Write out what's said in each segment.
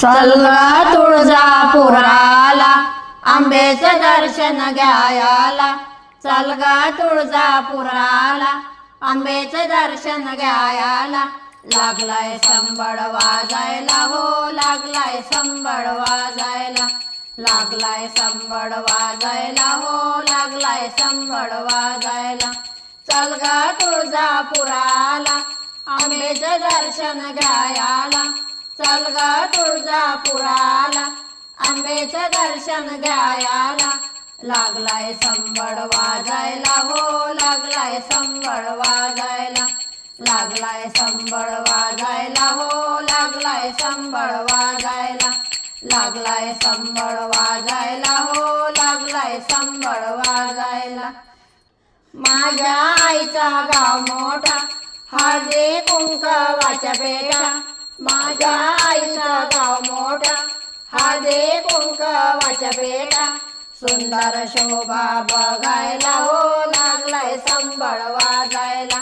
चल ग तुळजापुराला आंबेचं दर्शन घ्यायला, चल ग तुळजापुराला आंबेचं दर्शन घ्यायला. लागलाय संबळ वाजायला हो, लागलाय संबळ वाजायला, लागलाय संबळ वाजायला हो, लागलाय संबळ वाजायला. चल ग तुळजापुराला आंबेचं दर्शन घ्यायला, चल ग तुळजापुराला आंबेचं दर्शन घ्यायला. लागलाय संबळ वाजायला हो, लागलाय संबळ वाजायला, लागलाय संबळ वाजायला हो, लागलाय संबळ वाजायला, लागलाय संबळ वाजायला हो, लागलाय संबळ वाजायला. माझ्या आईचा गाव मोठा, हळदी कुंकवाच्या पेटा. माझ्या आईचा गाव मोठा, हळदी कुंकवाच्या पेटा. सुंदर शोभा बघायला हो, लागलाय संबळ वाजायला,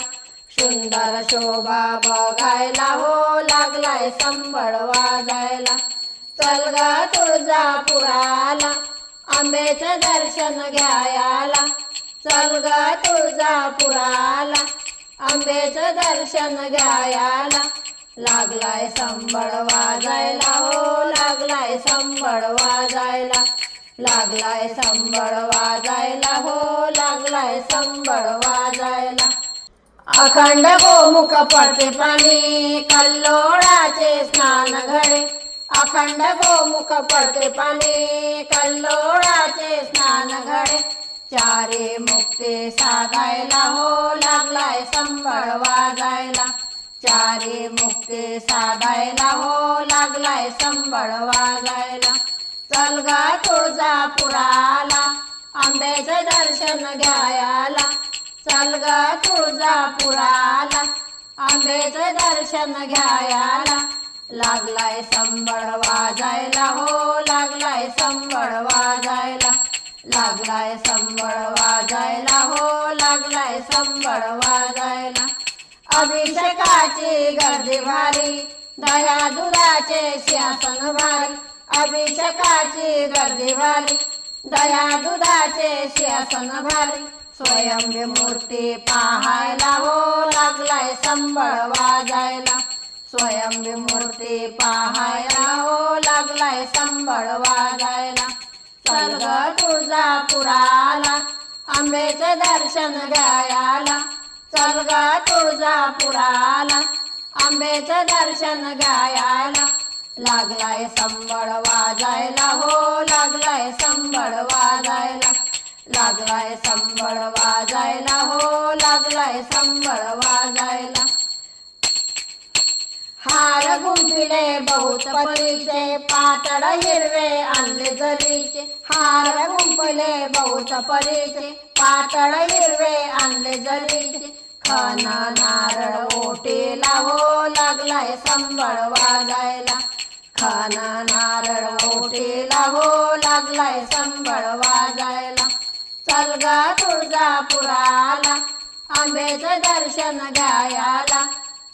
सुंदर शोभा बघायला हो, लागलाय संबळ वाजायला. चल ग तुळजापुराला आंबेचं दर्शन घ्यायला, चल ग तुळजापुराला आंबेचं दर्शन घ्यायला. लागलाय संबळ वाजायला हो, लागलाय संबळ वाजायला, लागलाय संबळ वाजायला हो, लागलाय संबळ वाजायला. अखंड गोमुख पडते पाणी, कल्लोळाचे स्नान घडे. अखंड गोमुख पडते पाणी, कल्लोळाचे स्नान घडे. चारी मुक्ती साधायला हो, लागलाय संबळ वाजायला, चारी मुक्ती साधायला हो, लागलाय संबळ वाजायला. चल ग तुळजापुराला आंबेचं दर्शन घ्यायला, चल ग तुळजापुराला आंबेचं दर्शन घ्यायला. लागलाय संबळ वाजायला हो, लागलाय संबळ वाजायला, लागलाय संबळ वाजायला हो, लागलाय संबळ वाजायला. अभिषेकाची गर्दी भारी, दह्या दुधाचे शासन भारी. अभिषेकाची गर्दी भारी, दह्या दुधाचे शासन भारी. स्वयंभी मूर्ती पाहायला हो, लागलाय संबळ वाजायला, स्वयंभी मूर्ती पाहायला हो, लागलाय संबळ वाजायला. चल ग तुळजापुराला आंबेचं दर्शन घ्यायला, चल ग तुळजापुराला आंबेचं दर्शन घ्यायला. लागलाय संबळ वाजायला हो, लागलाय संबळ वाजायला, लागलाय संबळ वाजायला हो, लागलाय संबळ वाजायला. हार गुंफिले बहुत परीचे, पातळ हिरवे आणले जरीचे. हार गुंफले बहुत परीचे, पातळ हिरवे आणले जरीचे. खण नारळ ओटीला हो, लागलाय संबळ वाजायला, खण नारळ ओटीला हो, लागलाय संबळ वाजायला. चल ग तुळजापुराला आंबेचं दर्शन घ्यायला,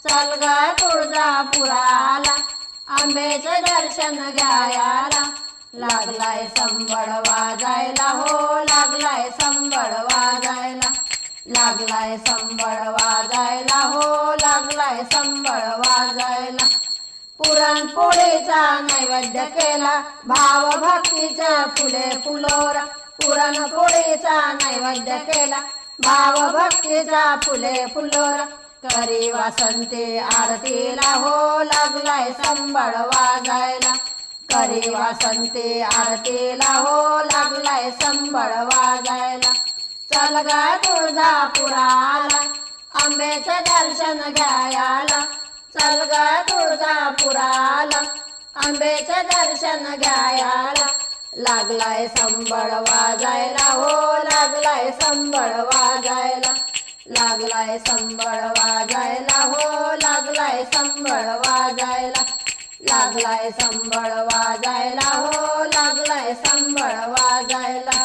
चल ग तुळजापुराला आंबेचं दर्शन घ्यायला. लागलाय संबळ वाजायला हो, लागलाय संबळ वाजायला, लागलाय संबळ वाजायला हो, लागलाय संबळ वाजायला. पुरणपोळीचा नैवेद्य केला, भाव भक्तीचा फुले फुलोरा. पुरणपोळीचा नैवेद्य केला, भाव भक्तीचा फुले फुलोरा. करी वासंती आरतीला हो, लागलाय संबळ वाजायला, करी वासंती आरतीला हो, लागलाय संबळ वाजायला. चल ग तुळजापुराला आंबेचं दर्शन घ्यायला, चल ग तुळजापुराला आंबेचं दर्शन घ्यायला. लागलाय संबळ वाजायला हो, लागलाय संबळ वाजायला, लागलाय संबळ वाजायला हो, लागलाय संबळ वाजायला, लागलाय संबळ वाजायला हो, लागलाय संबळ वाजायला.